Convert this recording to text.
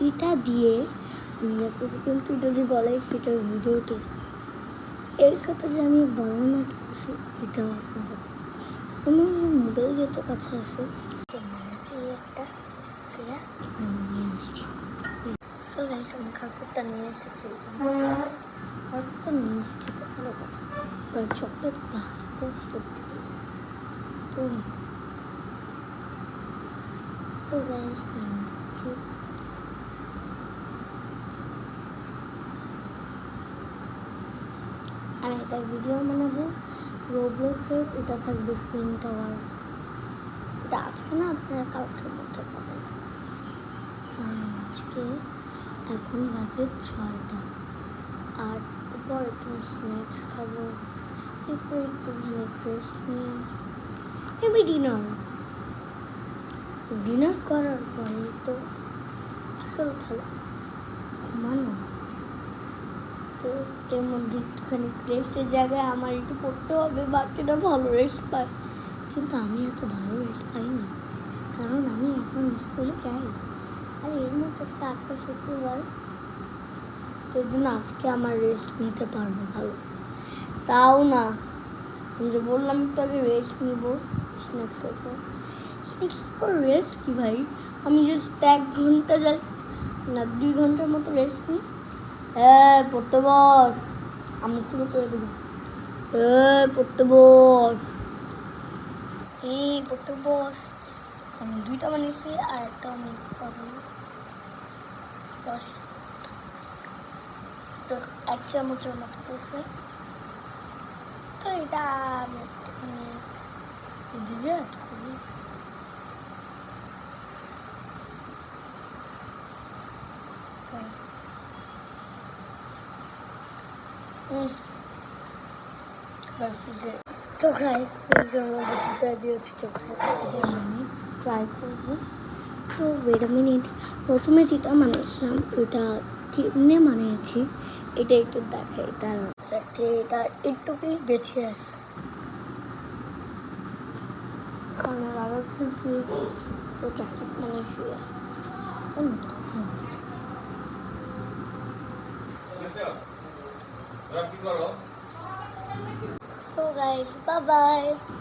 এটা দিয়ে আমি আপনাকে কিন্তু এটা যে গলায় সেটার ভিডিওটা এর সাথে যে আমি বানানো করছি এটাও আপনাদের আমার মোবাইল যেহেতু কাছে আসে একটা সেটা এখানে নিয়ে আসছি। আমি কাপড়টা নিয়ে এসেছি কাপড়টা নিয়ে এসেছি তো ভালো কথা এবার চকলেট ভাজতে সত্যি তো তো গাইস আমি দিচ্ছি আমি একটা ভিডিও বানাবো রোবলক্সের এটা থাকবে সিন টাওয়ার এটা আজকে না আপনারা কালকের মধ্যে পাবেন কারণ আজকে এখন বাজে 6টা আর পর একটু স্ন্যাক্স খাবো এরপর একটুখানি রেস্ট নিয়ে এমনি ডিনার করার পরে তো আসল খেলা ঘুমানো তো এর মধ্যে একটুখানি রেস্টের জায়গায় আমার একটু পড়তে হবে বাকিটা ভালো রেস্ট পায় কিন্তু আমি এত ভালো রেস্ট পাইনি কারণ আমি এখন স্কুলে যাই আর এর মধ্যে থেকে আজকে শুক্রবার তো এর জন্য আজকে আমার রেস্ট নিতে পারবো ভালো তাও না আমি যে বললাম একটু আগে রেস্ট নিব স্ন্যাক্সের পর রেস্ট কি ভাই আমি জাস্ট 1 ঘন্টা জাস্ট না 2 ঘন্টার মতো রেস্ট নিই হ্যাঁ পড়তে বস আমি শুরু করে দেবো পড়তে বস পড়তে বস আমি 2টা বানিয়েছি আর একটা আমি পারবো না বস তো 1 চামচের মতো পড়ছে তো এটা আমি একটুখানি এদিকে অ্যাড করি তো গাইস ফ্রিজের মধ্যে দুটো দিয়েছি চকলেট আমি ট্রাই করবো তো ওয়েট আ মিনিট প্রথমে যেটা বানিয়েছিলাম ওইটা কেমনে বানিয়েছি এটা একটু দেখাই তার এটা একটু কি বেঁচে আছে কারণ আরও খেয়েছি তো চকলেট বানিয়েছি So guys, bye bye.